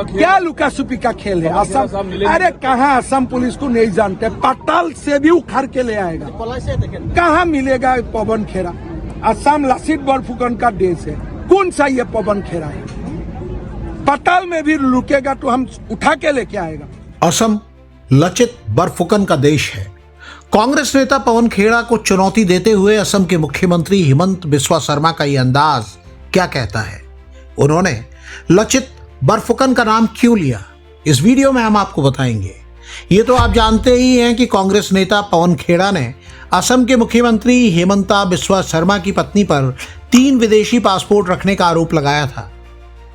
क्या लुका छुपी का खेल है? असम, अरे कहाँ असम पुलिस को नहीं जानते, पताल से भी उखाड़ के ले आएगा। कहाँ मिलेगा पवन खेड़ा? असम लचित बरफुकन का देश है, कौन सा ये पवन खेड़ा है? पताल में भी लुकेगा तो हम उठा के लेके आएगा। असम लचित बरफुकन का देश है। कांग्रेस नेता पवन खेड़ा को चुनौती देते हुए असम के मुख्यमंत्री हिमंत बिस्वा शर्मा का ये अंदाज क्या कहता है? उन्होंने लचित बरफुकन का नाम क्यों लिया, इस वीडियो में हम आपको बताएंगे। ये तो आप जानते ही हैं कि कांग्रेस नेता पवन खेड़ा ने असम के मुख्यमंत्री हिमंता बिस्वा शर्मा की पत्नी पर 3 विदेशी पासपोर्ट रखने का आरोप लगाया था।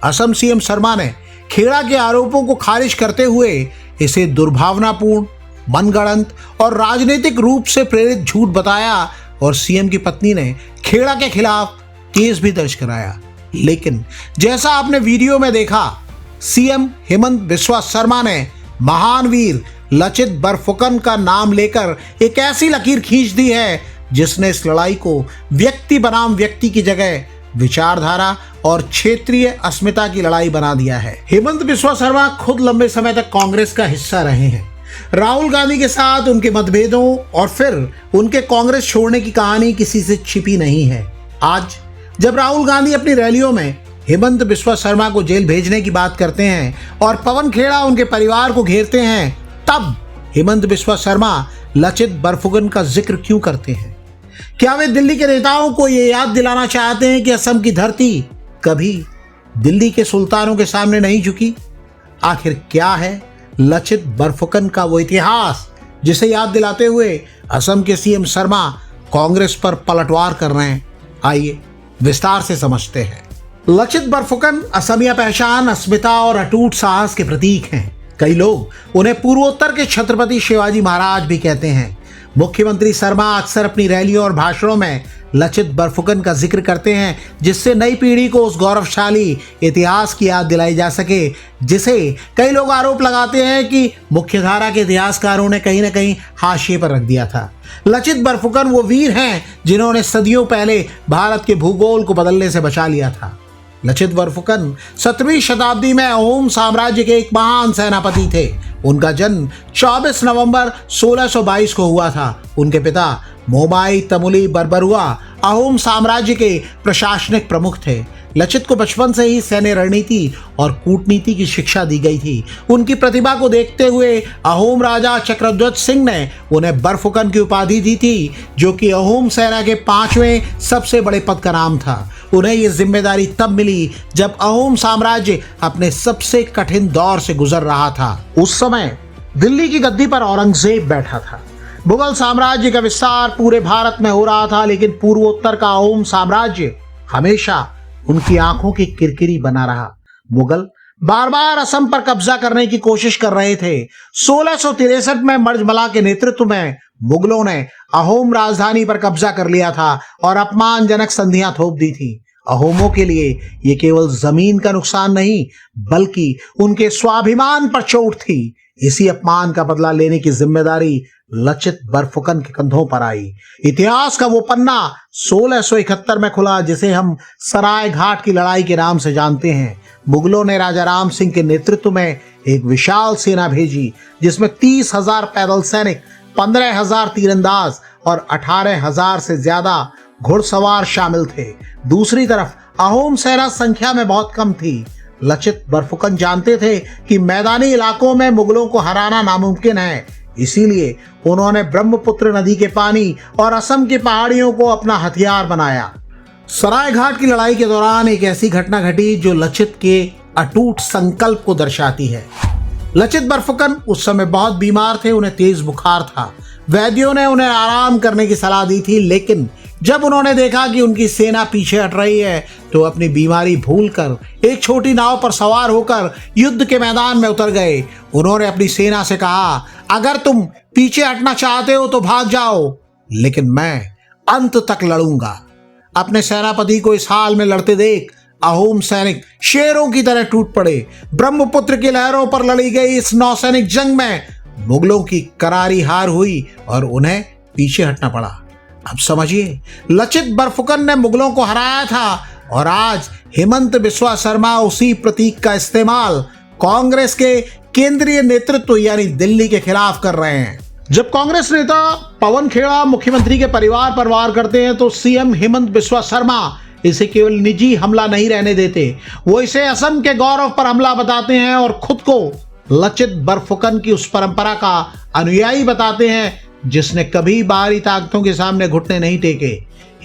असम सीएम शर्मा ने खेड़ा के आरोपों को खारिज करते हुए इसे दुर्भावनापूर्ण, मनगढ़ंत और राजनीतिक रूप से प्रेरित झूठ बताया और सीएम की पत्नी ने खेड़ा के खिलाफ केस भी दर्ज कराया। लेकिन जैसा आपने वीडियो में देखा, सीएम हिमंत बिस्वा शर्मा ने महान वीर लचित बरफुकन का नाम लेकर एक ऐसी लकीर खींच दी है जिसने इस लड़ाई को व्यक्ति बनाम व्यक्ति की जगह विचारधारा और क्षेत्रीय अस्मिता की लड़ाई बना दिया है। हिमंत बिस्वा शर्मा खुद लंबे समय तक कांग्रेस का हिस्सा रहे हैं। राहुल गांधी के साथ उनके मतभेदों और फिर उनके कांग्रेस छोड़ने की कहानी किसी से छिपी नहीं है। आज जब राहुल गांधी अपनी रैलियों में हिमंत बिस्वा शर्मा को जेल भेजने की बात करते हैं और पवन खेड़ा उनके परिवार को घेरते हैं, तब हिमंत बिस्वा शर्मा लचित बरफुकन का जिक्र क्यों करते हैं? क्या वे दिल्ली के नेताओं को ये याद दिलाना चाहते हैं कि असम की धरती कभी दिल्ली के सुल्तानों के सामने नहीं झुकी? आखिर क्या है लचित बरफुकन का वो इतिहास जिसे याद दिलाते हुए असम के सीएम शर्मा कांग्रेस पर पलटवार कर रहे हैं? आइए विस्तार से समझते हैं। लचित बरफुकन असमिया पहचान, अस्मिता और अटूट साहस के प्रतीक हैं। कई लोग उन्हें पूर्वोत्तर के छत्रपति शिवाजी महाराज भी कहते हैं। मुख्यमंत्री शर्मा अक्सर अपनी रैलियों और भाषणों में लचित बरफुकन का जिक्र करते हैं, जिससे नई पीढ़ी को उस गौरवशाली इतिहास की याद दिलाई जा सके, जिसे कई लोग आरोप लगाते हैं कि मुख्यधारा के इतिहासकारों ने कहीं न कहीं हाशिए पर रख दिया था। लचित बरफुकन वो वीर हैं जिन्होंने सदियों पहले भारत के भूगोल को बदलने से बचा लिया था। लचित बरफुकन 17वीं शताब्दी में अहोम साम्राज्य के एक महान सेनापति थे। उनका जन्म 24 नवंबर 1622 को हुआ था। उनके पिता मोमाई तमुली बरबरुआ अहोम साम्राज्य के प्रशासनिक प्रमुख थे। लचित को बचपन से ही सैन्य रणनीति और कूटनीति की शिक्षा दी गई थी। उनकी प्रतिभा को देखते हुए अहोम राजा चक्रध्वज सिंह ने उन्हें बरफुकन की उपाधि दी थी, जो कि अहोम सेना के 5वें सबसे बड़े पद का नाम था। उन्हें यह जिम्मेदारी तब मिली जब अहोम साम्राज्य अपने सबसे कठिन दौर से गुजर रहा था। उस समय दिल्ली की गद्दी पर औरंगजेब बैठा था। मुगल साम्राज्य का विस्तार पूरे भारत में हो रहा था, लेकिन पूर्वोत्तर का अहोम साम्राज्य हमेशा उनकी आंखों की किरकिरी बना रहा। मुगल बार बार असम पर कब्जा करने की कोशिश कर रहे थे। 1663 में मर्जमला के नेतृत्व में मुगलों ने अहोम राजधानी पर कब्जा कर लिया था और अपमानजनक संधियां थोप दी थी। अहोमों के लिए ये केवल जमीन का नुकसान नहीं, बल्कि उनके स्वाभिमान पर चोट थी। इसी अपमान का बदला लेने की जिम्मेदारी लचित बरफुकन के कंधों पर आई। इतिहास का वो पन्ना 1671 में खुला जिसे हम सराय घाट की लड़ाई के नाम से जानते हैं। मुगलों ने राजा राम सिंह के नेतृत्व में एक विशाल सेना भेजी, जिसमें 30,000 पैदल सैनिक, 15,000 तीरंदाज और 18,000 से ज्यादा घुड़सवार शामिल थे। दूसरी तरफ अहोम सेना संख्या में बहुत कम थी। लचित बरफुकन जानते थे कि मैदानी इलाकों में मुगलों को हराना नामुमकिन है, इसीलिए उन्होंने ब्रह्मपुत्र नदी के पानी और असम की पहाड़ियों को अपना हथियार बनाया। सराय घाट की लड़ाई के दौरान एक ऐसी घटना घटी जो लचित के अटूट संकल्प को दर्शाती है। लचित बरफुकन उस समय बहुत बीमार थे, उन्हें तेज बुखार था। वैद्यों ने उन्हें आराम करने की सलाह दी थी, लेकिन जब उन्होंने देखा कि उनकी सेना पीछे हट रही है तो अपनी बीमारी भूलकर एक छोटी नाव पर सवार होकर युद्ध के मैदान में उतर गए। उन्होंने अपनी सेना से कहा, अगर तुम पीछे हटना चाहते हो तो भाग जाओ, लेकिन मैं अंत तक लड़ूंगा। अपने सेनापति को इस हाल में लड़ते देख अहोम सैनिक शेरों की तरह टूट पड़े। ब्रह्मपुत्र की लहरों पर लड़ी गई इस नौसैनिक जंग में मुगलों की करारी हार हुई और उन्हें पीछे हटना पड़ा। अब समझिए, लचित बरफुकन ने मुगलों को हराया था और आज हिमंत बिस्वा शर्मा उसी प्रतीक का इस्तेमाल कांग्रेस के केंद्रीय नेतृत्व यानी दिल्ली के खिलाफ कर रहे हैं। जब कांग्रेस नेता पवन खेड़ा मुख्यमंत्री के परिवार पर वार करते हैं तो सीएम हेमंत बिस्वा शर्मा इसे केवल निजी हमला नहीं रहने देते, वो इसे असम के गौरव पर हमला बताते हैं और खुद को लचित बरफुकन की उस परंपरा का अनुयायी बताते हैं जिसने कभी बाहरी ताकतों के सामने घुटने नहीं टेके।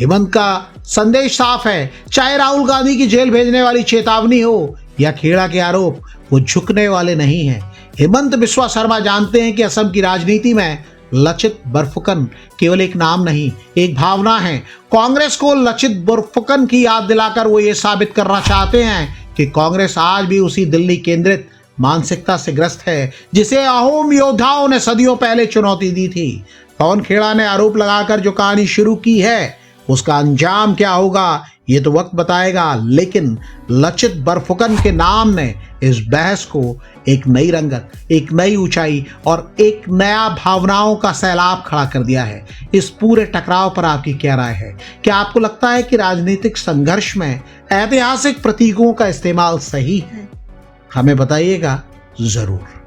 हेमंत का संदेश साफ है, चाहे राहुल गांधी की जेल भेजने वाली चेतावनी हो या खेड़ा के आरोप, वो झुकने वाले नहीं हैं। हेमंत बिस्वा शर्मा जानते हैं कि असम की राजनीति में लचित बरफुकन केवल एक नाम नहीं, एक भावना है। कांग्रेस को लचित बरफुकन की याद दिलाकर वो ये साबित करना चाहते हैं कि कांग्रेस आज भी उसी दिल्ली केंद्रित मानसिकता से ग्रस्त है जिसे अहोम योद्धाओं ने सदियों पहले चुनौती दी थी। पवन खेड़ा ने आरोप लगाकर जो कहानी शुरू की है उसका अंजाम क्या होगा ये तो वक्त बताएगा, लेकिन लचित बरफुकन के नाम ने इस बहस को एक नई रंगत, एक नई ऊंचाई और एक नया भावनाओं का सैलाब खड़ा कर दिया है। इस पूरे टकराव पर आपकी क्या राय है? क्या आपको लगता है कि राजनीतिक संघर्ष में ऐतिहासिक प्रतीकों का इस्तेमाल सही है? हमें बताइएगा जरूर।